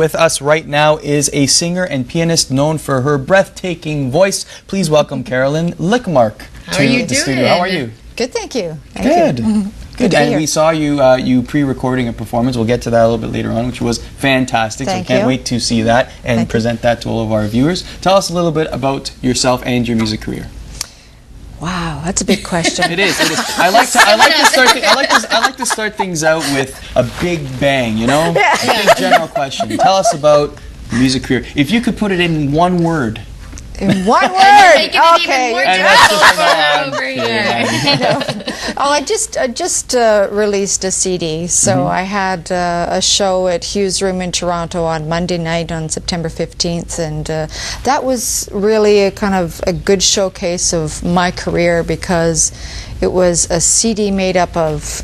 with us right now is a singer and pianist known for her breathtaking voice. Please welcome Carolyn Lykkemark to the studio. How are you? Good, thank you. Good. Good. And we saw you pre-recording a performance. We'll get to that a little bit later on, which was fantastic. So can't wait to see that and present that to all of our viewers. Tell us a little bit about yourself and your music career. Wow, that's a big question. It is. I like to start things out with a big bang, you know? Yeah. A big general question. Tell us about music career. If you could put it in one word. In one word. Okay. Over here. Oh, I just released a CD. So I had a show at Hughes Room in Toronto on Monday night on September 15th, and that was really a kind of a good showcase of my career because it was a CD made up of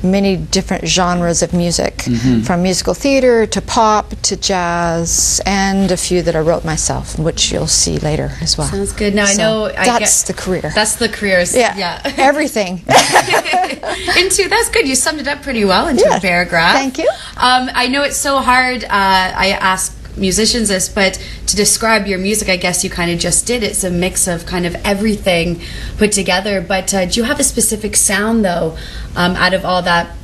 many different genres of music, from musical theater to pop to jazz, and a few that I wrote myself, which you'll see later as well. Sounds good. Now, so I know that's the career. That's the career. Yeah. Everything. That's good. You summed it up pretty well into a paragraph. Thank you. I know it's so hard. I ask musicians this, but to describe your music, I guess you kind of just did. It's a mix of kind of everything put together. But do you have a specific sound, though, out of all that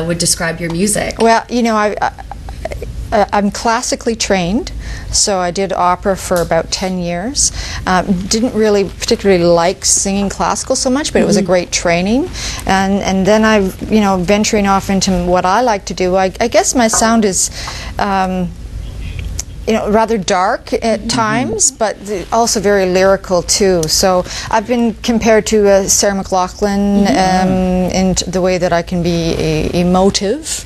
would describe your music? Well, you know, I'm classically trained, so I did opera for about 10 years. Didn't really particularly like singing classical so much, but it was a great training. And then venturing off into what I like to do, I guess my sound is rather dark at times, but also very lyrical too. So I've been compared to Sarah McLachlan in the way that I can be emotive.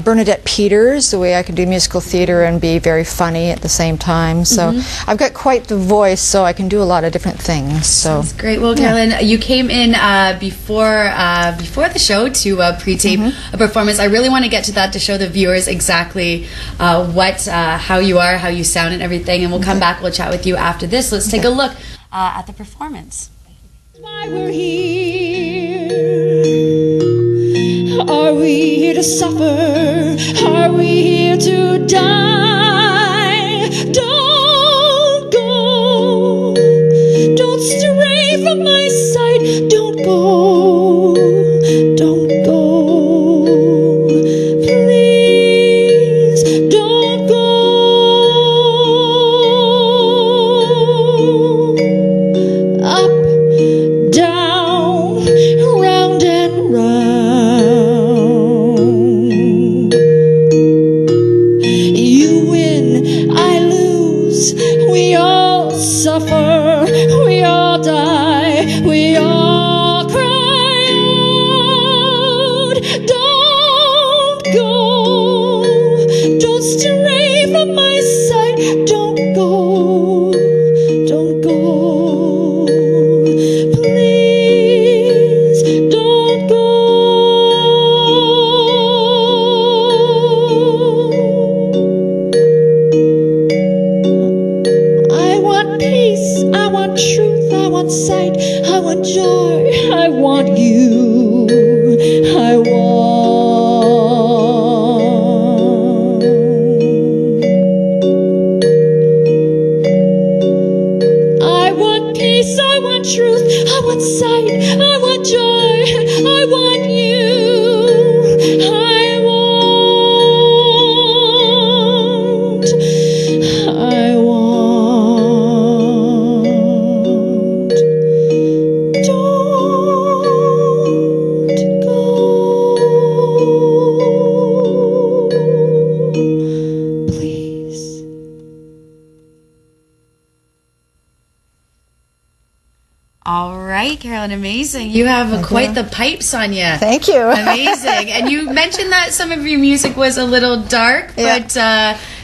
Bernadette Peters, the way I can do musical theater and be very funny at the same time. So I've got quite the voice, so I can do a lot of different things. So that's great. Well, Carolyn, you came in before the show to pre-tape a performance. I really want to get to that to show the viewers exactly how you are, how you sound and everything, and we'll come back, we'll chat with you after this. Let's take a look at the performance. Why we're here? Are we here to suffer? Are we here to die? Don't go, don't stray from my sight, don't go, don't go. Carolyn, amazing. You have quite the pipes on you. Thank you. Amazing. And you mentioned that some of your music was a little dark, but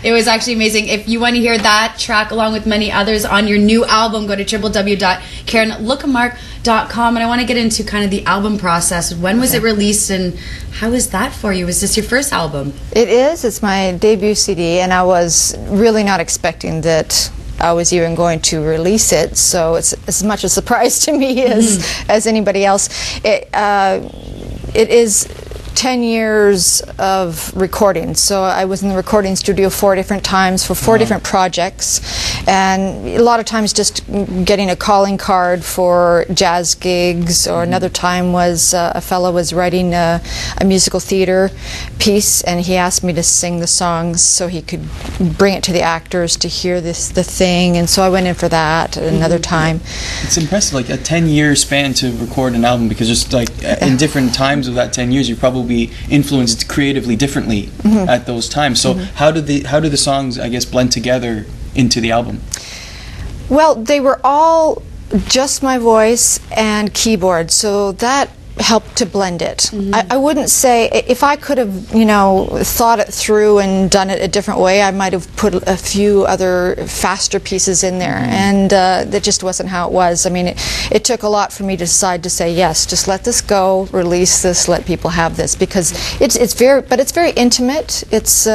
it was actually amazing. If you want to hear that track along with many others on your new album, go to www.carolynlykkemark.com. And I want to get into kind of the album process. When was it released and how is that for you? Was this your first album? It is. It's my debut CD, and I was really not expecting that I was even going to release it, so it's as much a surprise to me as anybody else. It is 10 years of recording. So I was in the recording studio 4 different times for 4 different projects, and a lot of times just getting a calling card for jazz gigs, or another time was a fellow was writing a musical theater piece, and he asked me to sing the songs so he could bring it to the actors to hear the thing, and so I went in for that another time. It's impressive, like a 10-year span to record an album, because just like in different times of that 10 years you probably influenced creatively differently at those times. So how do the songs, I guess, blend together into the album? Well, they were all just my voice and keyboard, so that helped to blend it. I wouldn't say, if I could have, you know, thought it through and done it a different way, I might have put a few other faster pieces in there, and that just wasn't how it was. I mean, it took a lot for me to decide to say, yes, just let this go, release this, let people have this, because it's very intimate. It's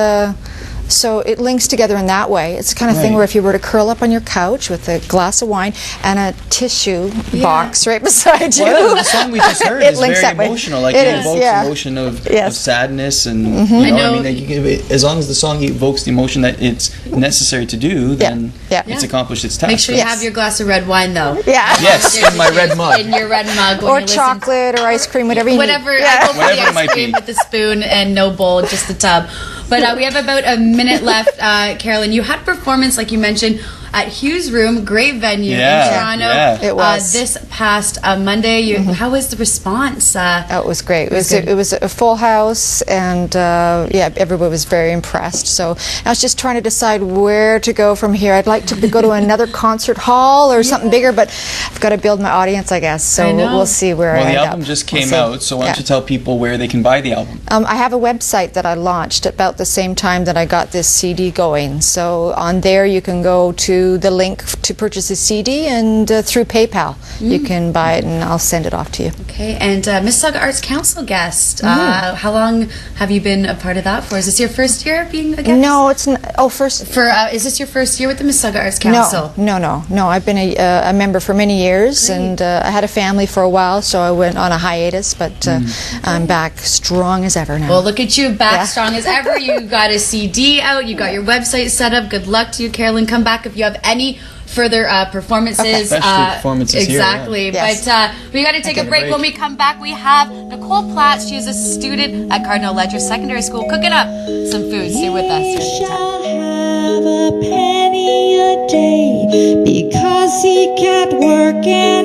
so it links together in that way. It's the kind of thing where if you were to curl up on your couch with a glass of wine and a tissue box right beside you. Well, the song we just heard is very emotional. Like it evokes emotion of sadness, and you know, I mean, as long as the song evokes the emotion that it's necessary to do, then it's accomplished its task. Make sure you have your glass of red wine, though. Yes, in my red mug. In your red mug. Or chocolate or ice cream, whatever you need. I go for the ice cream with the spoon and no bowl, just the tub. But we have about a minute left. Carolyn, you had a performance, like you mentioned, at Hughes Room, great venue in Toronto. It was. This past Monday. How was the response? Oh, it was great. It was a full house, and everybody was very impressed. So I was just trying to decide where to go from here. I'd like to go to another concert hall or something bigger, but I've got to build my audience, I guess. So we'll see where I end up. Well, the album just came out, so why don't you tell people where they can buy the album? I have a website that I launched at about the same time that I got this CD going. So on there you can go to the link to purchase a CD, and through PayPal you can buy it, and I'll send it off to you. Okay, and Mississauga Arts Council guest. How long have you been a part of that for? Is this your first year being a guest? No, it's not. Oh, first. Is this your first year with the Mississauga Arts Council? No. I've been a member for many years, and I had a family for a while, so I went on a hiatus, but I'm back strong as ever now. Well, look at you, back strong as ever. You got a CD out, you got your website set up. Good luck to you, Carolyn. Come back if you have any further performances. Especially performances exactly. Here, But we got to take a break. When we come back, we have Nicole Platt. She is a student at Cardinal Ledger Secondary School, cooking up some food. Stay with us. He shall have a penny a day because he can't work and